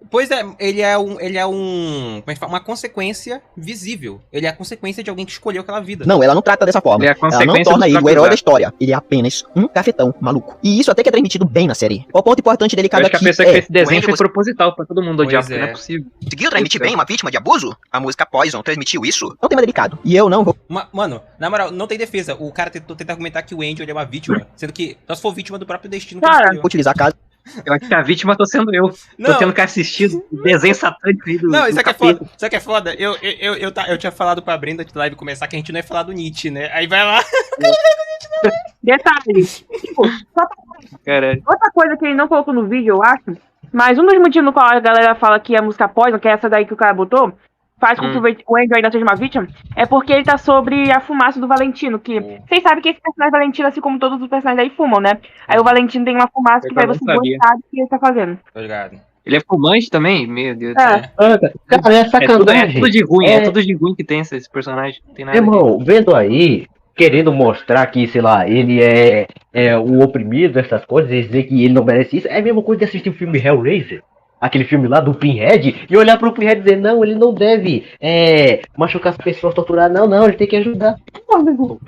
Pois é, ele é como é que fala? Uma consequência visível. Ele é a consequência de alguém que escolheu aquela vida. Não, ela não trata dessa forma. Ele é a Ela não consequência torna dos ele o próprios herói da atos. história. Ele é apenas um cafetão maluco. E isso até que é transmitido bem na série. O ponto importante e Eu delicado acho que a aqui pessoa que fez é... esse desenho o foi Angel proposital pra todo mundo Pois odiar, porque é. não é possível. conseguiu transmitir bem uma vítima de abuso? A música Poison transmitiu isso? É um tema delicado. E eu não vou... Mano, na moral, não tem defesa. O cara tenta argumentar que o Angel ele é uma vítima, sendo que só se for vítima do próprio destino que ele Cara, escolheu. utilizar a casa... Eu acho que a vítima tô sendo eu. Não. Tô tendo que assistir o desenho satânico aí do Não, do isso aqui é capeta. foda. Isso aqui é foda. Eu tinha falado pra Brenda de live começar que a gente não ia falar do Nietzsche, né? Aí vai lá. Detalhe. Tipo, Caralho. outra coisa que ele não colocou no vídeo, eu acho, mas um dos motivos no qual a galera fala que a música Poison, que é essa daí que o cara botou, faz com que o Angel ainda seja uma vítima, é porque ele tá sobre a fumaça do Valentino, que vocês sabem que esse personagem Valentino, assim como todos os personagens aí, fumam, né? Aí o Valentino tem uma fumaça que Eu vai não você sabia. gostar do que ele tá fazendo. Tá ligado? Ele é fumante também? Meu Deus. É. Cara, é sacanagem. É tudo de ruim, é tudo de ruim que tem esse personagem. Não tem nada. Irmão, vendo aí, querendo mostrar que, sei lá, ele é o oprimido, essas coisas, e dizer que ele não merece isso, é a mesma coisa de assistir o filme Hellraiser. aquele filme lá do Pinhead, e olhar pro Pinhead e dizer, não, ele não deve machucar as pessoas, torturar, não, ele tem que ajudar. Porra, meu irmão.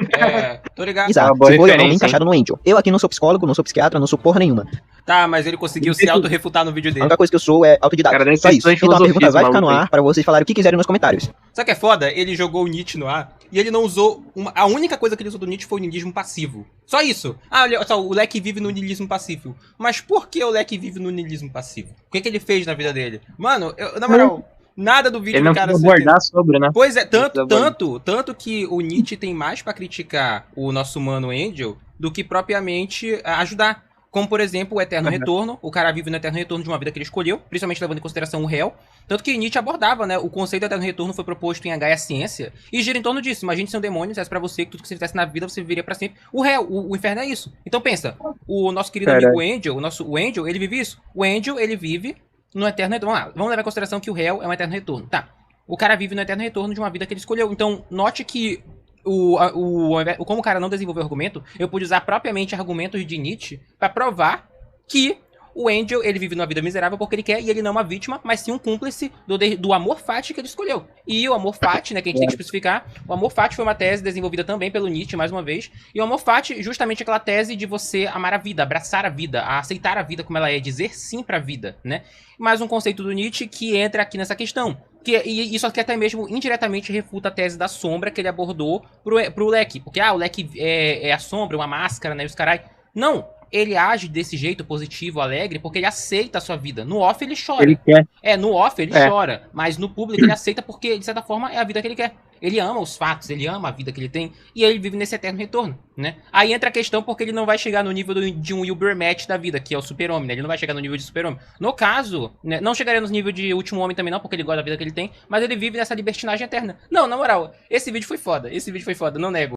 Tô ligado. Isso é uma Exato, boa se foi ou não bem referência, encaixado no Angel. Eu aqui não sou psicólogo, não sou psiquiatra, não sou porra nenhuma. Tá, mas ele conseguiu se auto-refutar no vídeo A dele. única coisa que eu sou é autodidata. Cara, deve Só ser isso. estudante de Então a pergunta filosofia, vai ficar no maluco aí. ar pra vocês falarem o que quiserem nos comentários. Sabe o que é foda? Ele jogou o Nietzsche no ar e ele não usou. A única coisa que ele usou do Nietzsche foi o niilismo passivo. Só isso. Ah, olha só, o Leque vive no niilismo passivo. Mas por que o Leque vive no niilismo passivo? O que ele fez na vida dele? Mano, na moral, nada do vídeo Ele não do cara quis se abordar sobre, né? Pois é, Precisa tanto que o Nietzsche tem mais pra criticar o nosso mano Angel do que propriamente ajudar. Como, por exemplo, o Eterno Retorno. O cara vive no Eterno Retorno de uma vida que ele escolheu, principalmente levando em consideração o réu. Tanto que Nietzsche abordava, né? O conceito do Eterno Retorno foi proposto em H e a Ciência e gira em torno disso. Imagine se um demônio dissesse pra você que tudo que você fizesse na vida você viveria pra sempre. O réu, o inferno é isso. Então pensa, o nosso querido amigo Angel, o Angel, ele vive isso. O Angel, ele vive no Eterno Retorno. Vamos levar em consideração que o réu é um Eterno Retorno. Tá. O cara vive no Eterno Retorno de uma vida que ele escolheu. Então, note que como o cara não desenvolveu argumento, eu pude usar propriamente argumentos de Nietzsche pra provar que o Angel, ele vive numa vida miserável porque ele quer, e ele não é uma vítima, mas sim um cúmplice do amor fati que ele escolheu. E o amor fati, né, que a gente tem que especificar, o amor fati foi uma tese desenvolvida também pelo Nietzsche, mais uma vez, e o amor fati, justamente aquela tese de você amar a vida, abraçar a vida, aceitar a vida como ela é, dizer sim pra vida, né? Mais um conceito do Nietzsche que entra aqui nessa questão. E isso aqui até mesmo indiretamente refuta a tese da sombra que ele abordou pro Leque. Porque, o Leque é a sombra, uma máscara, né, os carai. Não! Ele age desse jeito positivo, alegre, porque ele aceita a sua vida. No off ele chora. Ele quer. No off ele chora. Mas no público ele aceita porque, de certa forma, é a vida que ele quer. Ele ama os fatos, ele ama a vida que ele tem. E ele vive nesse eterno retorno, né? Aí entra a questão porque ele não vai chegar no nível de um Wilbur Match da vida, que é o super-homem, né? Ele não vai chegar no nível de super-homem. No caso, né, não chegaria no nível de último homem também não, porque ele gosta da vida que ele tem. Mas ele vive nessa libertinagem eterna. Não, na moral, esse vídeo foi foda. Esse vídeo foi foda, não nego.